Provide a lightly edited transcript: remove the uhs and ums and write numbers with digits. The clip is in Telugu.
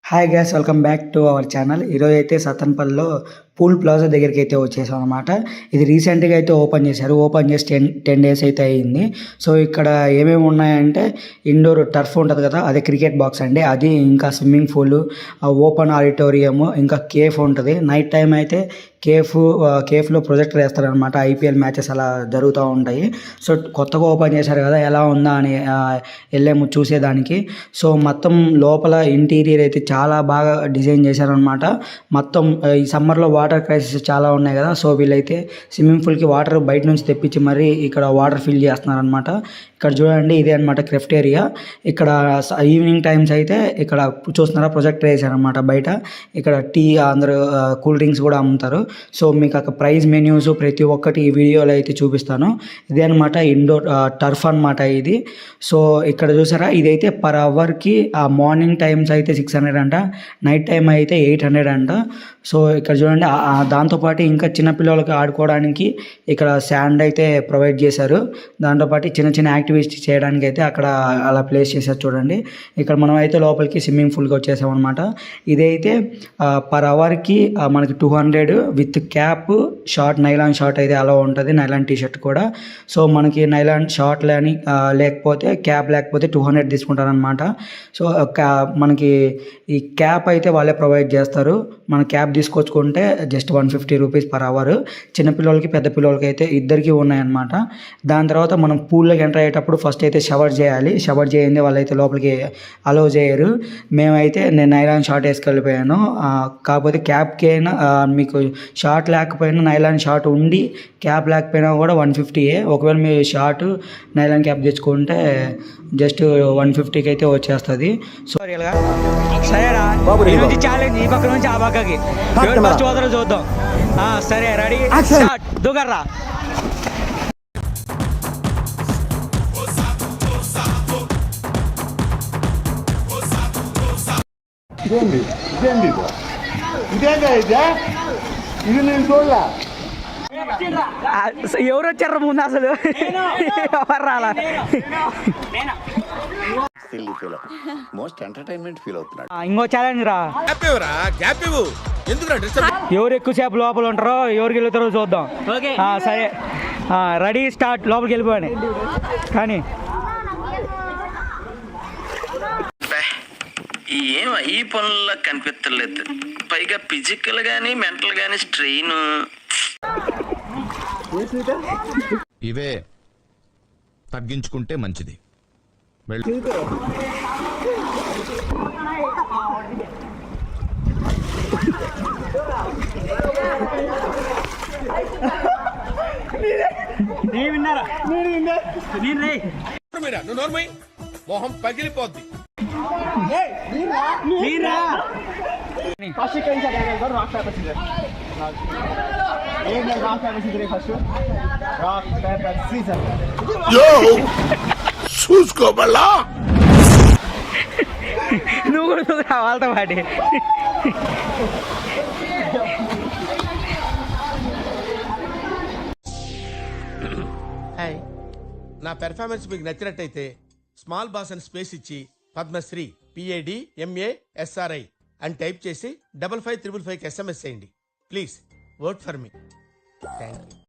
Hi gas, welcome back to our channel. ఈరోజు అయితే సత్తెనపల్లిలో పూల్ ప్లాజా దగ్గరికి అయితే వచ్చేసాం అనమాట. ఇది రీసెంట్గా అయితే ఓపెన్ చేశారు. ఓపెన్ చేసి 10 డేస్ అయితే అయ్యింది. సో ఇక్కడ ఏమేమి ఉన్నాయంటే ఇండోర్ టర్ఫ్ ఉంటుంది కదా, అదే క్రికెట్ బాక్స్ అండి, అది ఇంకా స్విమ్మింగ్ పూల్, ఓపెన్ ఆడిటోరియం, ఇంకా కేఫ్ ఉంటుంది. నైట్ టైం అయితే కేఫ్లో ప్రొజెక్టర్ వేస్తారనమాట. ఐపీఎల్ మ్యాచెస్ అలా జరుగుతూ ఉంటాయి. సో కొత్తగా ఓపెన్ చేశారు కదా, ఎలా ఉందా అని వెళ్ళాము చూసేదానికి. సో మొత్తం లోపల ఇంటీరియర్ అయితే చాలా బాగా డిజైన్ చేశారనమాట. మొత్తం ఈ సమ్మర్లో వాటర్ క్రైసిస్ చాలా ఉన్నాయి కదా, సో వీళ్ళైతే స్విమ్మింగ్ పూల్కి వాటర్ బయట నుంచి తెప్పించి మరీ ఇక్కడ వాటర్ ఫిల్ చేస్తున్నారనమాట. ఇక్కడ చూడండి, ఇదే అనమాట క్రెఫ్ట్ ఏరియా. ఇక్కడ ఈవినింగ్ టైమ్స్ అయితే ఇక్కడ చూస్తున్నారా ప్రొజెక్టర్ వేసారనమాట బయట. ఇక్కడ టీ, అందరూ కూల్ డ్రింక్స్ కూడా అమ్ముతారు. సో మీకు అక్కడ ప్రైజ్ మెన్యూస్ ప్రతి ఒక్కటి ఈ వీడియోలో అయితే చూపిస్తాను. ఇదే అనమాట ఇండోర్ టర్ఫ్ అనమాట ఇది. సో ఇక్కడ చూసారా, ఇదైతే పర్ అవర్కి మార్నింగ్ టైమ్స్ అయితే 600 అంట, నైట్ టైం అయితే 800 అంట. సో ఇక్కడ చూడండి, దాంతోపాటు ఇంకా చిన్నపిల్లలకి ఆడుకోవడానికి ఇక్కడ శాండ్ అయితే ప్రొవైడ్ చేశారు. దాంతోపాటు చిన్న చిన్న యాక్టివిటీస్ చేయడానికి అయితే అక్కడ అలా ప్లేస్ చేశారు. చూడండి, ఇక్కడ మనం అయితే లోపలికి స్విమ్మింగ్ పూల్కి వచ్చేసాం అనమాట. ఇదైతే పర్ అవర్కి మనకి 200 with cap, short, nylon short అయితే అలా ఉంటుంది, నైలాన్ టీషర్ట్ కూడా. సో మనకి నైలాన్ షార్ట్ లేని లేకపోతే క్యాప్ లేకపోతే 200 తీసుకుంటారనమాట. సో మనకి ఈ క్యాప్ అయితే వాళ్ళే ప్రొవైడ్ చేస్తారు. మన క్యాప్ తీసుకొచ్చుకుంటే జస్ట్ 150 రూపీస్ పర్ అవర్. చిన్నపిల్లలకి పెద్ద పిల్లలకి అయితే ఇద్దరికి ఉన్నాయన్నమాట. దాని తర్వాత మనం పూల్లోకి ఎంటర్ అయ్యేటప్పుడు ఫస్ట్ అయితే షవర్ చేయాలి. షవర్ చేయండి వాళ్ళైతే లోపలికి అలో చేయరు. మేమైతే నేను నైలాన్ షార్ట్ వేసుకెళ్ళిపోయాను. కాకపోతే క్యాప్కి అయినా మీకు షార్ట్ లేకపోయినా, నైలాన్ షార్ట్ ఉండి క్యాప్ లేకపోయినా కూడా 150. ఒకవేళ మీరు షార్ట్ నైలాన్ క్యాప్ తెచ్చుకుంటే జస్ట్ 150కి అయితే వచ్చేస్తుంది. సో సరేరా, ఛాలెంజ్ ఈ పక్క నుంచి ఆ పక్కకి ఫస్ట్ వదలు చూద్దాం. సరే, రెడీ, స్టార్ట్. దుగర్రా. ఇది నేను చూడలే. ఎవరు వచ్చారు ముందు అసలు? ఎవరు రాలా? ఇంకో ఛాలెంజ్ రా. ఎవరు ఎక్కువసేపు లోపల ఉంటారో, ఎవరికి వెళ్తారో చూద్దాం. సరే, రెడీ, స్టార్ట్. లోపలికి వెళ్ళిపోయాను కానీ ఏం ఈ పనుల్లో కనిపించలేదు. పైగా ఫిజికల్ గానీ మెంటల్ గానీ స్ట్రెయిన్. ఇవే తగ్గించుకుంటే మంచిది. మొహం పగిలిపోద్ది. చూసుకోమల్లా నువ్వు కూడా వాళ్ళతో పాటి. నా పెర్ఫార్మెన్స్ మీకు నచ్చినట్టయితే స్మాల్ బాస్ అని స్పేస్ ఇచ్చి పద్మశ్రీ PADMASRI అని టైప్ చేసి 5555 SMS చేయండి. Please vote for me. Thank you.